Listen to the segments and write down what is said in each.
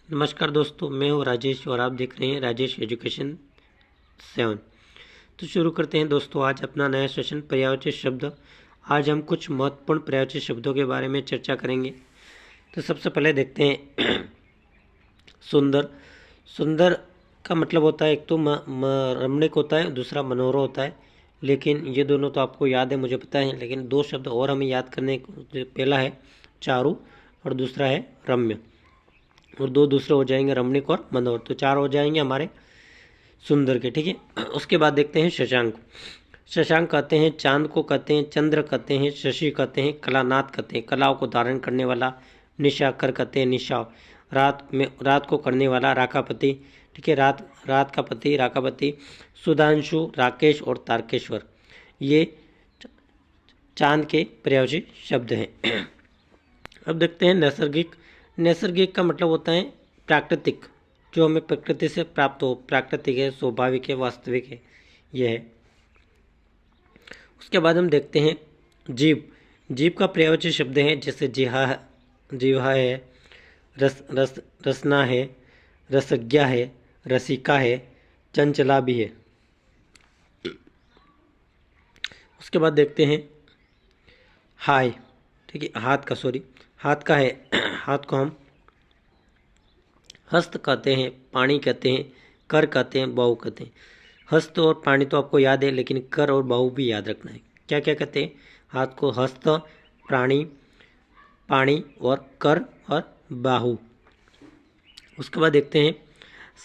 नमस्कार दोस्तों, मैं हूँ राजेश और आप देख रहे हैं राजेश एजुकेशन 7। तो शुरू करते हैं दोस्तों आज अपना नया सेशन पर्यायवाची शब्द। आज हम कुछ महत्वपूर्ण पर्यायवाची शब्दों के बारे में चर्चा करेंगे। तो सबसे पहले देखते हैं सुंदर। सुंदर का मतलब होता है एक तो रमणीक होता है, दूसरा मनोहर होता है। लेकिन ये दोनों तो आपको याद है, मुझे पता है, लेकिन दो शब्द और हमें याद करने। पहला है चारु और दूसरा है रम्य, और दो दूसरे हो जाएंगे रमणीक और मनोहर। तो चार हो जाएंगे हमारे सुंदर के, ठीक है। उसके बाद देखते हैं शशांक। शशांक कहते हैं चांद को, कहते हैं चंद्र, कहते हैं शशि, कहते हैं कलानाथ, कहते हैं कलाओं को धारण करने वाला। निशाकर कहते हैं निशा, रात को करने वाला राकापति, ठीक है। रात का पति राकापति। सुधांशु, राकेश और तारकेश्वर, ये चांद के पर्यायवाची शब्द हैं। अब देखते हैं नैसर्गिक। नैसर्गिक का मतलब होता है प्राकृतिक, जो हमें प्रकृति से प्राप्त हो, प्राकृतिक है, स्वाभाविक है, वास्तविक है, यह है। उसके बाद हम देखते हैं जीव। जीव का पर्यायवाची शब्द है जैसे जीवा है, रसना है, रसज्ञा है, रसिका है, चंचला भी है। उसके बाद देखते हैं हाय, ठीक है। हाथ का है, हाथ को हम हस्त कहते हैं, पानी कहते हैं, कर कहते हैं, बाहु कहते हैं। हस्त और पानी तो आपको याद है, लेकिन कर और बाहु भी याद रखना है। क्या क्या कहते हैं? हाथ को हस्त, प्राणी, पानी और कर और बाहु। उसके बाद देखते हैं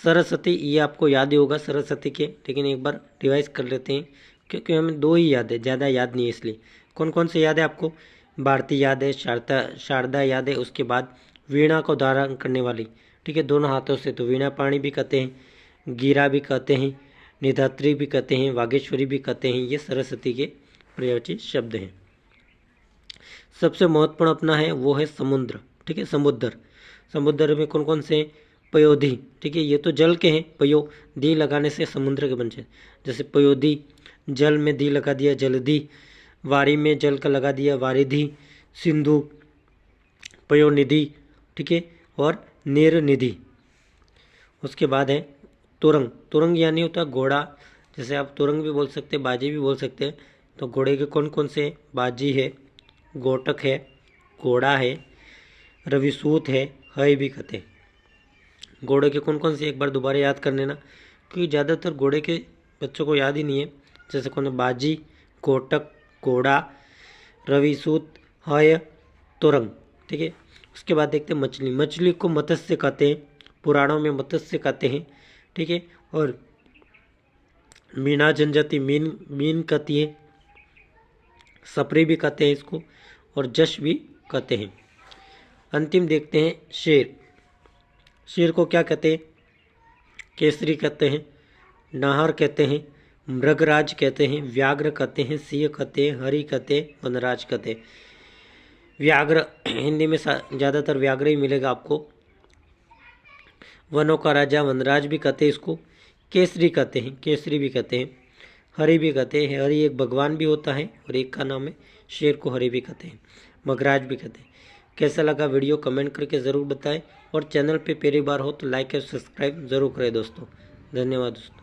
सरस्वती। ये आपको याद ही होगा सरस्वती के, लेकिन एक बार रिवाइज कर लेते हैं क्योंकि हमें दो ही याद है, ज़्यादा याद नहीं है, इसलिए। कौन कौन से याद है आपको? भारती याद है, शारदा याद है। उसके बाद वीणा को धारण करने वाली, ठीक है, दोनों हाथों से, तो वीणा पाणी भी कहते हैं, गिरा भी कहते हैं, निधात्री भी कहते हैं, वागेश्वरी भी कहते हैं। ये सरस्वती के पर्यायवाची शब्द हैं। सबसे महत्वपूर्ण अपना है वो है समुद्र, ठीक है। समुद्र में कौन कौन से? पयोधी, ठीक है, ये तो जल के हैं। पयो दी लगाने से समुद्र के बन जाए, जैसे पयोधी, जल में दी लगा दिया जलधि, वारी में जल का लगा दिया वारिधि, सिंधु, पयोनिधि, ठीक है, और निरनिधि। उसके बाद है तुरंग। तुरंग यानी होता है घोड़ा, जैसे आप तुरंग भी बोल सकते हैं, बाजी भी बोल सकते हैं। तो घोड़े के कौन कौन से? बाजी है, गोटक है, घोड़ा है, रविसूत है भी कहते हैं। घोड़े के कौन कौन से? एक बार दोबारा याद कर लेना, क्योंकि ज़्यादातर घोड़े के बच्चों को याद ही नहीं है। जैसे कौन है? बाजी, गोटक, घोड़ा, रविसूत, तुरंग, ठीक है। उसके बाद देखते हैं मछली। मछली को मत्स्य कहते हैं, पुराणों में मत्स्य कहते हैं, ठीक है। और मीना जनजाति मीन कहती है, सपरी भी कहते हैं इसको, और जश भी कहते हैं। अंतिम देखते हैं शेर। शेर को क्या कहते हैं? केसरी कहते हैं, नाहर कहते हैं, मृगराज कहते हैं, व्याघ्र कहते हैं, सिंह कहते हैं, हरि कहते हैं, वनराज कहते हैं। व्याघ्र हिंदी में ज़्यादातर व्याघ्र ही मिलेगा आपको। वनों का राजा वनराज भी कहते हैं इसको। केसरी कहते हैं, केसरी भी कहते हैं, हरि भी कहते हैं। हरि एक भगवान भी होता है, और एक का नाम है शेर को हरि भी कहते हैं, मगराज भी कहते हैं। कैसा लगा वीडियो कमेंट करके ज़रूर बताएं, और चैनल पे पहली बार हो तो लाइक और सब्सक्राइब ज़रूर करें दोस्तों। धन्यवाद दोस्तों।